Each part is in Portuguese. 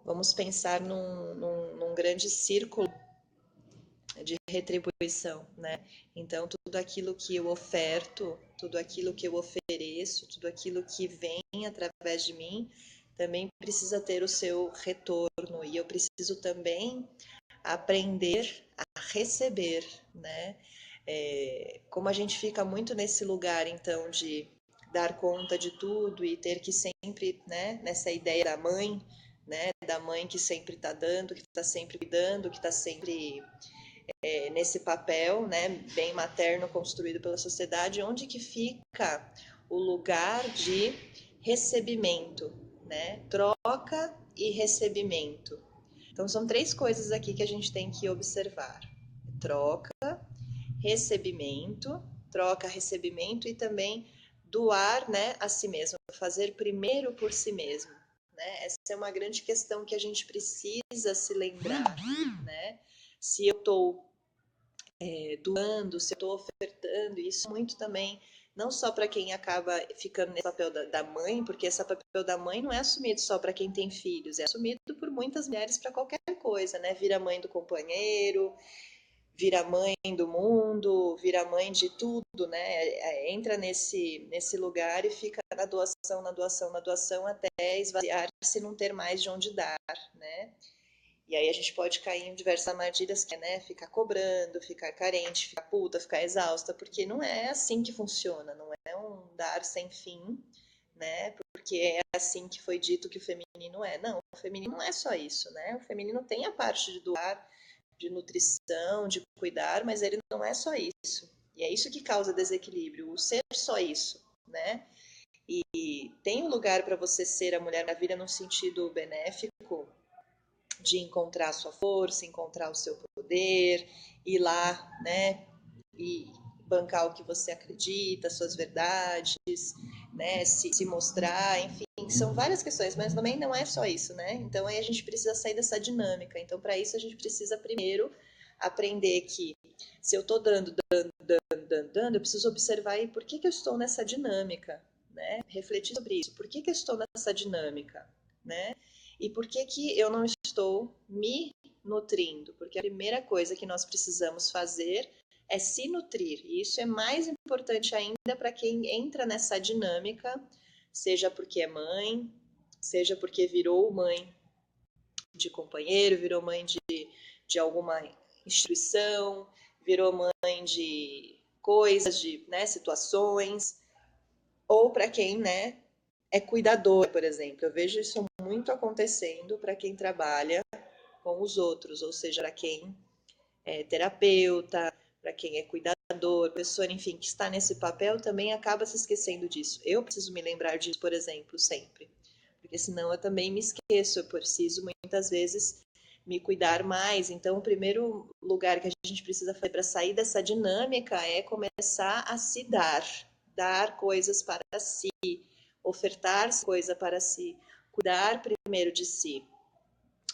vamos pensar num grande círculo de retribuição, né? Então, tudo aquilo que eu oferto, tudo aquilo que eu ofereço, tudo aquilo que vem através de mim, também precisa ter o seu retorno. E eu preciso também aprender a receber, né? Como a gente fica muito nesse lugar, então, de dar conta de tudo e ter que sempre, né, nessa ideia da mãe, né, da mãe que sempre está dando, que está sempre cuidando, que está sempre nesse papel, né, bem materno construído pela sociedade, onde que fica o lugar de recebimento, né, troca e recebimento. Então são três coisas aqui que a gente tem que observar: troca, recebimento, troca, recebimento e também doar, né, a si mesmo, fazer primeiro por si mesmo, né? Essa é uma grande questão que a gente precisa se lembrar, né? Se eu estou doando, se eu estou ofertando, isso muito também, não só para quem acaba ficando nesse papel da mãe, porque esse papel da mãe não é assumido só para quem tem filhos, é assumido por muitas mulheres para qualquer coisa, né? Vira mãe do companheiro, vira mãe do mundo, vira mãe de tudo, né? Entra nesse lugar e fica na doação, na doação, na doação, até esvaziar-se e não ter mais de onde dar, né? E aí a gente pode cair em diversas armadilhas, que é, né, ficar cobrando, ficar carente, ficar puta, ficar exausta, porque não é assim que funciona, não é um dar sem fim, né? Porque é assim que foi dito que o feminino é. Não, o feminino não é só isso, né? O feminino tem a parte de doar, de nutrição, de cuidar, mas ele não é só isso. E é isso que causa desequilíbrio, o ser só isso, né? E tem um lugar para você ser a Mulher Maravilha no sentido benéfico, de encontrar a sua força, encontrar o seu poder, ir lá, né, e bancar o que você acredita, suas verdades, né, se mostrar, enfim, são várias questões, mas também não é só isso, né? Então aí a gente precisa sair dessa dinâmica. Então para isso a gente precisa primeiro aprender que se eu estou dando, eu preciso observar aí por que eu estou nessa dinâmica, né? Refletir sobre isso. Por que eu estou nessa dinâmica, né? E por que eu não estou me nutrindo? Porque a primeira coisa que nós precisamos fazer é se nutrir. E isso é mais importante ainda para quem entra nessa dinâmica, seja porque é mãe, seja porque virou mãe de companheiro, virou mãe de alguma instituição, virou mãe de coisas, de, né, situações, ou para quem, né, é cuidador, por exemplo. Eu vejo isso muito acontecendo para quem trabalha com os outros, ou seja, para quem é terapeuta, para quem é cuidador, pessoa, enfim, que está nesse papel também acaba se esquecendo disso. Eu preciso me lembrar disso, por exemplo, sempre, porque senão eu também me esqueço. Eu preciso muitas vezes me cuidar mais. Então, o primeiro lugar que a gente precisa fazer para sair dessa dinâmica é começar a se dar coisas para si, ofertar coisa para si, cuidar primeiro de si.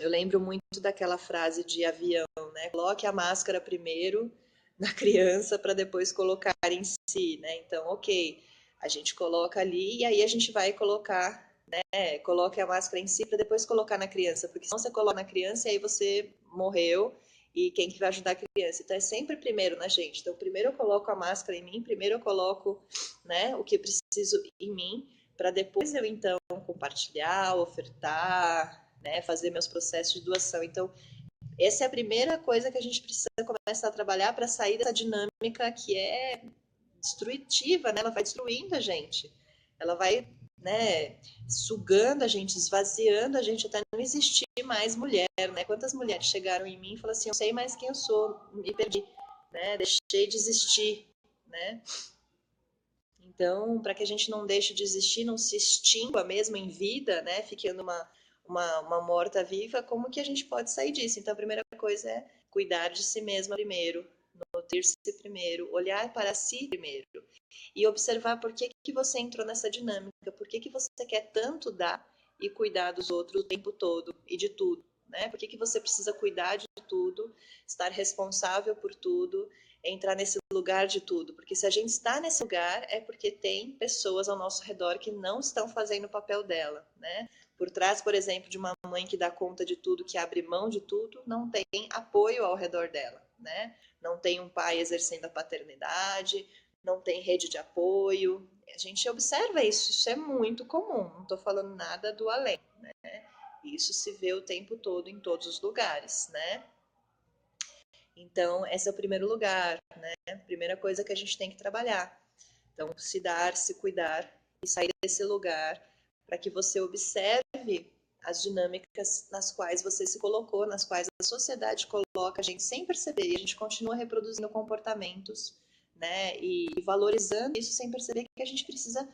Eu lembro muito daquela frase de avião, né? Coloque a máscara primeiro na criança para depois colocar em si, né? Então, ok, a gente coloca ali e aí a gente vai colocar, né? Coloque a máscara em si para depois colocar na criança, porque senão você coloca na criança e aí você morreu e quem que vai ajudar a criança? Então é sempre primeiro na gente. Então primeiro eu coloco a máscara em mim, primeiro eu coloco, né, o que preciso em mim, para depois eu então compartilhar, ofertar, né, fazer meus processos de doação. Então, essa é a primeira coisa que a gente precisa começar a trabalhar para sair dessa dinâmica que é destrutiva, né? Ela vai destruindo a gente. Ela vai, né, sugando a gente, esvaziando a gente até não existir mais mulher, né? Quantas mulheres chegaram em mim e falaram assim: eu sei mais quem eu sou, me perdi, né? Deixei de existir, né? Então, para que a gente não deixe de existir, não se extingua mesmo em vida, né, ficando uma morta-viva, como que a gente pode sair disso? Então, a primeira coisa é cuidar de si mesma primeiro, nutrir-se primeiro, olhar para si primeiro e observar por que você entrou nessa dinâmica, por que você quer tanto dar e cuidar dos outros o tempo todo e de tudo, né? Por que você precisa cuidar de tudo, estar responsável por tudo, entrar nesse lugar de tudo, porque se a gente está nesse lugar é porque tem pessoas ao nosso redor que não estão fazendo o papel dela, né? Por trás, por exemplo, de uma mãe que dá conta de tudo, que abre mão de tudo, não tem apoio ao redor dela, né? Não tem um pai exercendo a paternidade, não tem rede de apoio. A gente observa isso, isso é muito comum, não estou falando nada do além, né? Isso se vê o tempo todo em todos os lugares, né? Então, esse é o primeiro lugar, né? Primeira coisa que a gente tem que trabalhar. Então, se dar, se cuidar e sair desse lugar para que você observe as dinâmicas nas quais você se colocou, nas quais a sociedade coloca a gente sem perceber, e a gente continua reproduzindo comportamentos, né? E valorizando isso sem perceber que a gente precisa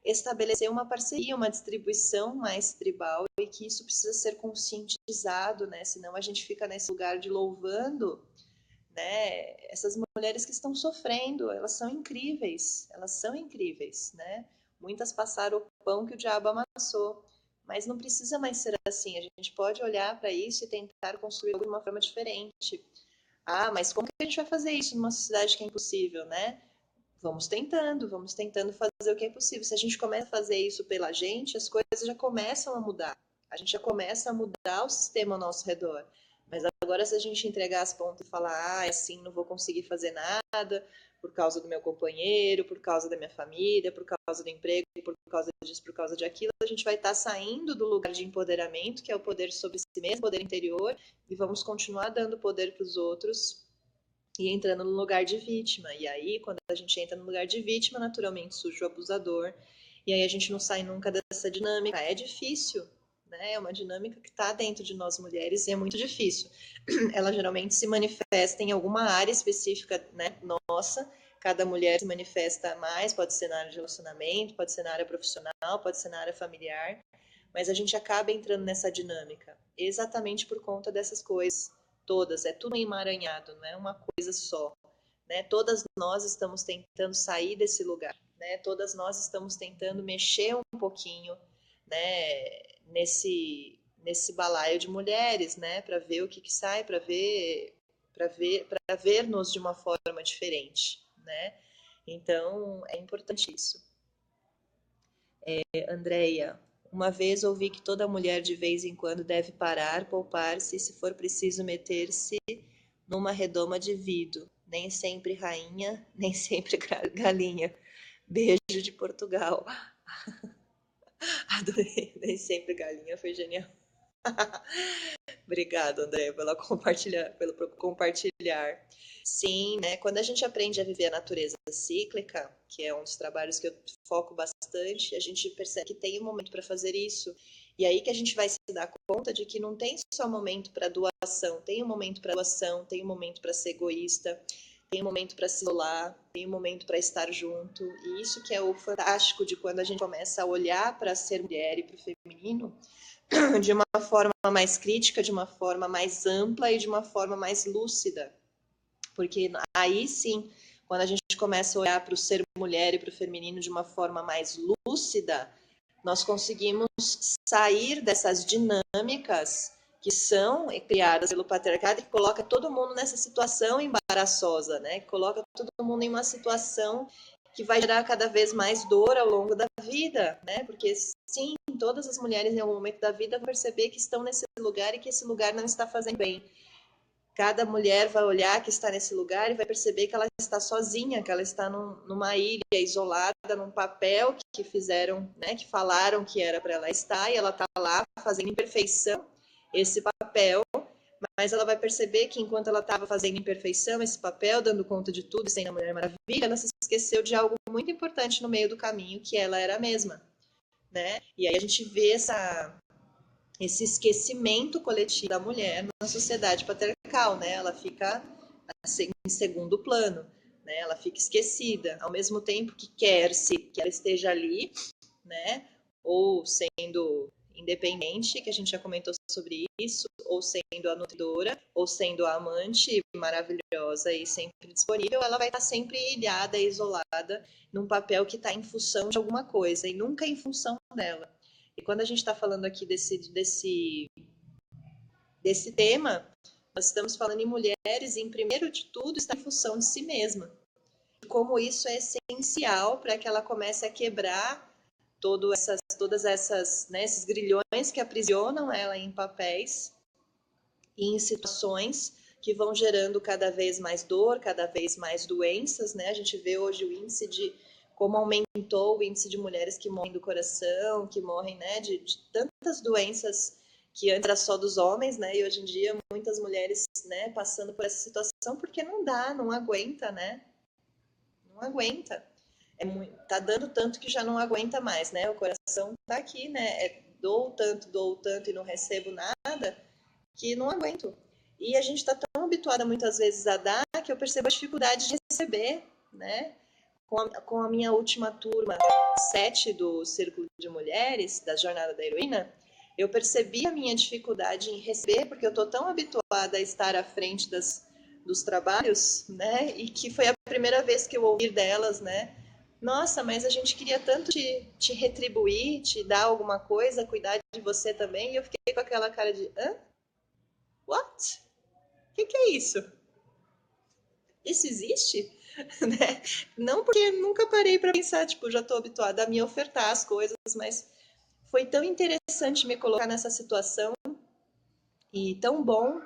estabelecer uma parceria, uma distribuição mais tribal e que isso precisa ser conscientizado, né? Senão a gente fica nesse lugar de louvando, né? Essas mulheres que estão sofrendo, elas são incríveis, né? Muitas passaram o pão que o diabo amassou, mas não precisa mais ser assim. A gente pode olhar para isso e tentar construir de uma forma diferente. Ah, mas como que a gente vai fazer isso numa sociedade que é impossível, né? Vamos tentando fazer o que é possível. Se a gente começa a fazer isso pela gente, as coisas já começam a mudar. A gente já começa a mudar o sistema ao nosso redor. Mas agora, se a gente entregar as pontas e falar, ah, assim, não vou conseguir fazer nada por causa do meu companheiro, por causa da minha família, por causa do emprego, por causa disso, por causa de aquilo, a gente vai estar saindo do lugar de empoderamento, que é o poder sobre si mesmo, poder interior, e vamos continuar dando poder para os outros e entrando no lugar de vítima. E aí, quando a gente entra no lugar de vítima, naturalmente surge o abusador. E aí a gente não sai nunca dessa dinâmica. É difícil, né? É uma dinâmica que está dentro de nós mulheres e é muito difícil. Ela geralmente se manifesta em alguma área específica, né? Nossa. Cada mulher se manifesta mais, pode ser na área de relacionamento, pode ser na área profissional, pode ser na área familiar. Mas a gente acaba entrando nessa dinâmica exatamente por conta dessas coisas todas, é tudo emaranhado, não é uma coisa só, né? Todas nós estamos tentando sair desse lugar, né? Todas nós estamos tentando mexer um pouquinho, né? Nesse balaio de mulheres, né? Para ver o que sai, para vermos de uma forma diferente, né? Então é importante isso. Andréia, uma vez ouvi que toda mulher de vez em quando deve parar, poupar-se e, se for preciso, meter-se numa redoma de vidro. Nem sempre rainha, nem sempre galinha. Beijo de Portugal. Adorei. Nem sempre galinha, foi genial. Obrigada, André, pelo compartilhar. Sim, né? Quando a gente aprende a viver a natureza cíclica, que é um dos trabalhos que eu foco bastante, a gente percebe que tem um momento para fazer isso. E aí que a gente vai se dar conta de que não tem só momento para doação, tem um momento para doação, tem um momento para ser egoísta, tem um momento para se isolar, tem um momento para estar junto. E isso que é o fantástico de quando a gente começa a olhar para ser mulher e para o feminino de uma forma mais crítica, de uma forma mais ampla e de uma forma mais lúcida. Porque aí sim, quando a gente começa a olhar para o ser mulher e para o feminino de uma forma mais lúcida, nós conseguimos sair dessas dinâmicas que são criadas pelo patriarcado e que coloca todo mundo nessa situação embaraçosa, né? Que coloca todo mundo em uma situação que vai gerar cada vez mais dor ao longo da vida, né? Porque sim, todas as mulheres em algum momento da vida vão perceber que estão nesse lugar e que esse lugar não está fazendo bem. Cada mulher vai olhar que está nesse lugar e vai perceber que ela está sozinha, que ela está numa ilha isolada, num papel que fizeram, né, que falaram que era para ela estar, e ela está lá fazendo imperfeição esse papel, mas ela vai perceber que enquanto ela estava fazendo imperfeição esse papel, dando conta de tudo, sendo a Mulher Maravilha, ela se esqueceu de algo muito importante no meio do caminho, que ela era a mesma, né? E aí a gente vê esse esquecimento coletivo da mulher na sociedade patriarcal, né? Ela fica assim, em segundo plano, né? Ela fica esquecida, ao mesmo tempo que quer-se que ela esteja ali, né? Ou sendo independente, que a gente já comentou sobre isso, ou sendo a nutridora, ou sendo a amante maravilhosa e sempre disponível, ela vai estar sempre ilhada, isolada, num papel que está em função de alguma coisa e nunca em função dela. E quando a gente está falando aqui desse tema, nós estamos falando em mulheres, e em primeiro de tudo está em função de si mesma. E como isso é essencial para que ela comece a quebrar todas essas, né, esses grilhões que aprisionam ela em papéis e em situações que vão gerando cada vez mais dor, cada vez mais doenças, né? A gente vê hoje o índice de como aumentou o índice de mulheres que morrem do coração, que morrem, né, de tantas doenças que antes era só dos homens, né? E hoje em dia muitas mulheres, né, passando por essa situação porque não dá, não aguenta, né? Não aguenta. Tá dando tanto que já não aguenta mais, né? O coração tá aqui, né? Dou tanto e não recebo nada que não aguento. E a gente está tão habituada muitas vezes a dar que eu percebo a dificuldade de receber, né? Com a minha última turma 7 do Círculo de Mulheres, da Jornada da Heroína, eu percebi a minha dificuldade em receber, porque eu estou tão habituada a estar à frente dos trabalhos, né? E que foi a primeira vez que eu ouvi delas, né? Nossa, mas a gente queria tanto te retribuir, te dar alguma coisa, cuidar de você também. E eu fiquei com aquela cara de, hã? What? O que é isso? Isso existe? Né? Não porque nunca parei para pensar, tipo, já estou habituada a me ofertar as coisas, mas foi tão interessante me colocar nessa situação e tão bom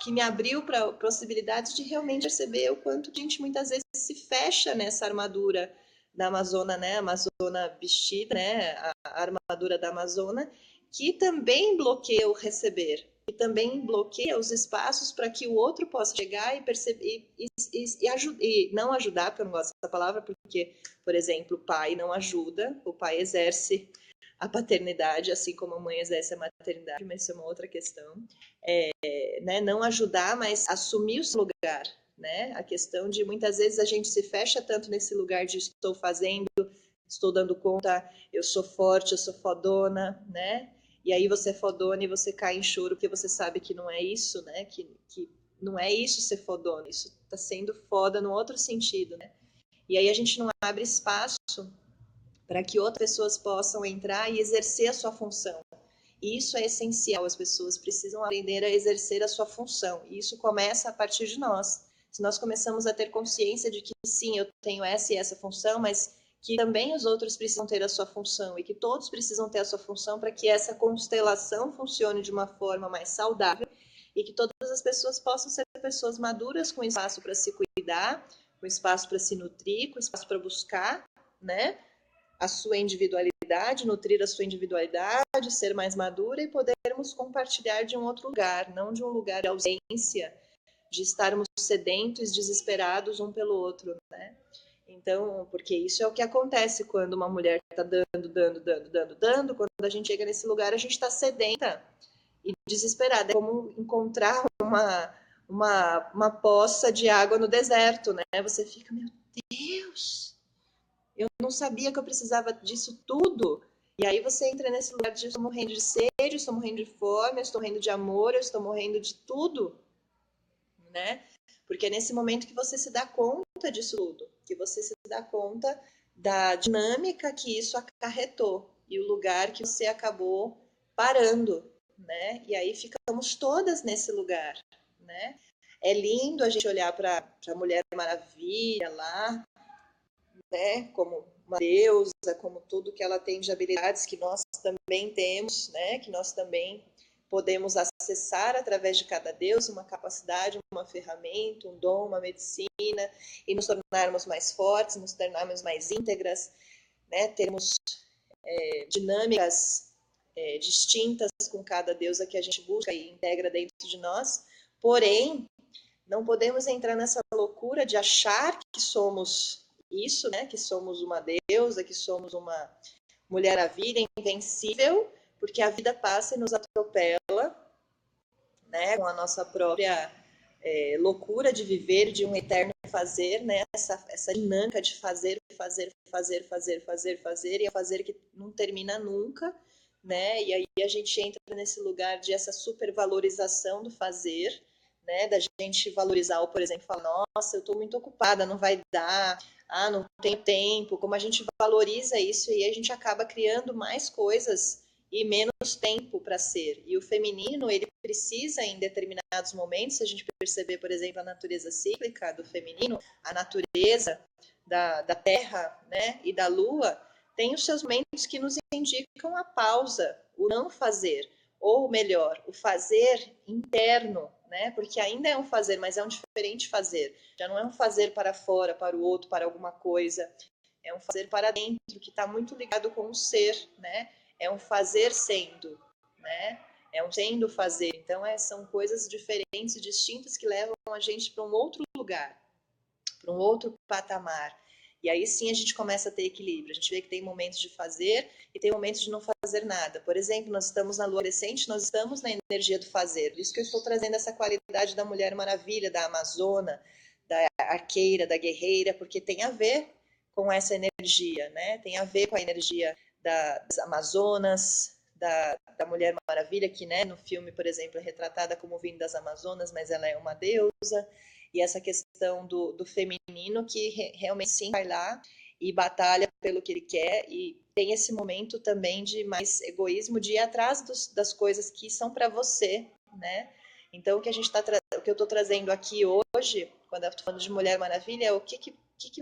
que me abriu para possibilidades de realmente perceber o quanto a gente muitas vezes se fecha nessa armadura da Amazônia, né? A Amazônia vestida, né? A armadura da Amazônia, que também bloqueia o receber, que também bloqueia os espaços para que o outro possa chegar e perceber e não ajudar, porque eu não gosto dessa palavra, porque, por exemplo, o pai não ajuda, o pai exerce a paternidade, assim como a mãe exerce a maternidade, mas isso é uma outra questão. Né, não ajudar, mas assumir o seu lugar, né? A questão de muitas vezes a gente se fecha tanto nesse lugar de estou fazendo, estou dando conta, eu sou forte, eu sou fodona, né? E aí você é fodona e você cai em choro porque você sabe que não é isso, né? Que não é isso ser fodona, isso está sendo foda no outro sentido, né? E aí a gente não abre espaço para que outras pessoas possam entrar e exercer a sua função. E isso é essencial, as pessoas precisam aprender a exercer a sua função. E isso começa a partir de nós. Se nós começamos a ter consciência de que sim, eu tenho essa e essa função, mas que também os outros precisam ter a sua função e que todos precisam ter a sua função para que essa constelação funcione de uma forma mais saudável e que todas as pessoas possam ser pessoas maduras com espaço para se cuidar, com espaço para se nutrir, com espaço para buscar, né, a sua individualidade, nutrir a sua individualidade, ser mais madura e podermos compartilhar de um outro lugar, não de um lugar de ausência, de estarmos sedentos, desesperados um pelo outro, né? Então, porque isso é o que acontece quando uma mulher está dando, quando a gente chega nesse lugar, a gente está sedenta e desesperada. É como encontrar uma poça de água no deserto, né? Você fica, meu Deus, eu não sabia que eu precisava disso tudo. E aí você entra nesse lugar de eu estou morrendo de sede, eu estou morrendo de fome, eu estou morrendo de amor, eu estou morrendo de tudo, né? Porque é nesse momento que você se dá conta disso tudo, que você se dá conta da dinâmica que isso acarretou e o lugar que você acabou parando, né? E aí ficamos todas nesse lugar, né? É lindo a gente olhar para a Mulher Maravilha lá, né? Como uma deusa, como tudo que ela tem de habilidades que nós também temos, né? Que nós também podemos acessar através de cada deus, uma capacidade, uma ferramenta, um dom, uma medicina, e nos tornarmos mais fortes, nos tornarmos mais íntegras, né? Termos dinâmicas distintas com cada deusa que a gente busca e integra dentro de nós. Porém, não podemos entrar nessa loucura de achar que somos isso, né? Que somos uma deusa, que somos uma mulher à vida invencível, porque a vida passa e nos atropela, né? Com a nossa própria loucura de viver, de um eterno fazer, né? Essa dinâmica de fazer, e fazer que não termina nunca, né? E aí a gente entra nesse lugar de essa supervalorização do fazer, né? Da gente valorizar, por exemplo, falar, nossa, eu estou muito ocupada, não vai dar, não tenho tempo. Como a gente valoriza isso e a gente acaba criando mais coisas e menos tempo para ser. E o feminino, ele precisa, em determinados momentos, se a gente perceber, por exemplo, a natureza cíclica do feminino, a natureza da terra, né, e da lua, Tem os seus momentos que nos indicam a pausa, o não fazer, ou melhor, o fazer interno, né? Porque ainda é um fazer, mas é um diferente fazer. Já não é um fazer para fora, para o outro, para alguma coisa. É um fazer para dentro, que está muito ligado com o ser, né? É um fazer sendo, né? É um sendo fazer. Então, são coisas diferentes, distintas, que levam a gente para um outro lugar, para um outro patamar. E aí sim a gente começa a ter equilíbrio. A gente vê que tem momentos de fazer e tem momentos de não fazer nada. Por exemplo, nós estamos na lua crescente, nós estamos na energia do fazer. Por isso que eu estou trazendo essa qualidade da Mulher Maravilha, da Amazona, da arqueira, da guerreira, porque tem a ver com essa energia, né? Tem a ver com a energia das Amazonas, da Mulher Maravilha, que, né, no filme, por exemplo, é retratada como vindo das Amazonas, mas ela é uma deusa. E essa questão do feminino, que realmente sim vai lá e batalha pelo que ele quer, e tem esse momento também de mais egoísmo, de ir atrás das coisas que são para você, né? Então, o que eu estou trazendo aqui hoje, quando eu estou falando de Mulher Maravilha, é o que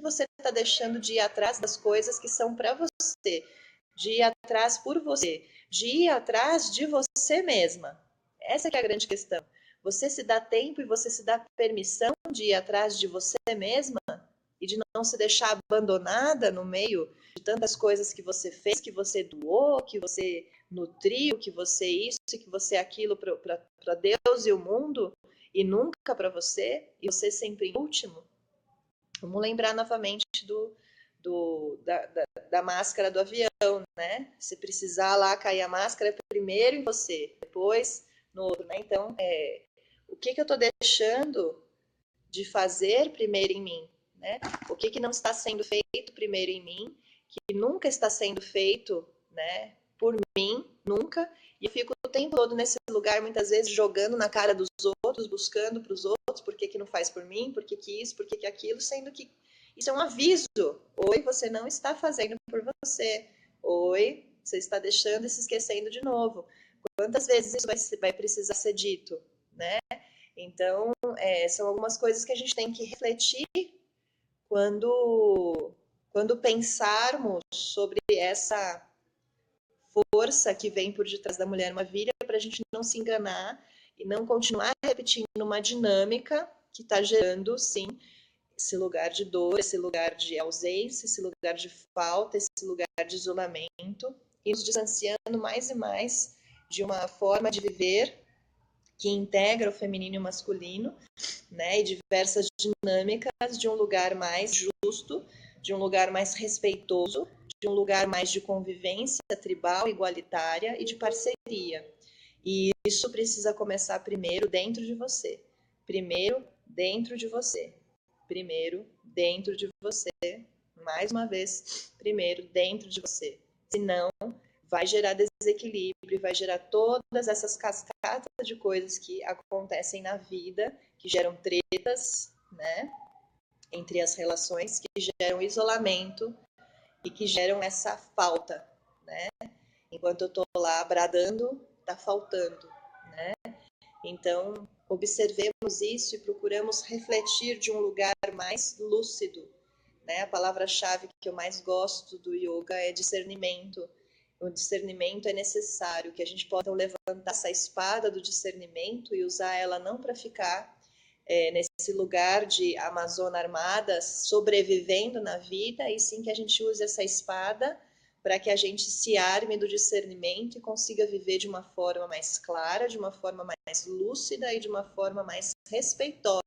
você está deixando de ir atrás das coisas que são para você, de ir atrás por você, de ir atrás de você mesma. Essa que é a grande questão. Você se dá tempo e você se dá permissão de ir atrás de você mesma e de não se deixar abandonada no meio de tantas coisas que você fez, que você doou, que você nutriu, que você isso, que você aquilo para Deus e o mundo, e nunca para você, e você sempre em último. Vamos lembrar novamente da máscara do avião, né? Se precisar lá cair a máscara, primeiro em você, depois no outro, né? Então, o que eu estou deixando de fazer primeiro em mim, né? O que não está sendo feito primeiro em mim, que nunca está sendo feito, né, por mim, nunca, e eu fico o tempo todo nesse lugar, muitas vezes, jogando na cara dos outros, buscando para os outros, por que não faz por mim, por que isso, por que aquilo, sendo que isso é um aviso. Oi, você não está fazendo por você. Oi, você está deixando e se esquecendo de novo. Quantas vezes isso vai precisar ser dito, né? Então, são algumas coisas que a gente tem que refletir quando pensarmos sobre essa força que vem por detrás da Mulher Maravilha, para a gente não se enganar e não continuar repetindo uma dinâmica que está gerando, sim, esse lugar de dor, esse lugar de ausência, esse lugar de falta, esse lugar de isolamento, e nos distanciando mais e mais de uma forma de viver que integra o feminino e o masculino, né, e diversas dinâmicas de um lugar mais justo, de um lugar mais respeitoso, de um lugar mais de convivência tribal, igualitária e de parceria. E isso precisa começar primeiro dentro de você. Primeiro dentro de você. Primeiro dentro de você. Mais uma vez, primeiro dentro de você. Senão, vai gerar desequilíbrio, vai gerar todas essas cascatas de coisas que acontecem na vida, que geram tretas, né, entre as relações, que geram isolamento e que geram essa falta, né? Enquanto eu tô lá bradando, tá faltando, né? Então, observemos isso e procuramos refletir de um lugar mais lúcido, né? A palavra-chave que eu mais gosto do yoga é discernimento. O discernimento é necessário, que a gente possa levantar essa espada do discernimento e usar ela não para ficar nesse lugar de amazona armada, sobrevivendo na vida, e sim que a gente use essa espada para que a gente se arme do discernimento e consiga viver de uma forma mais clara, de uma forma mais lúcida e de uma forma mais respeitosa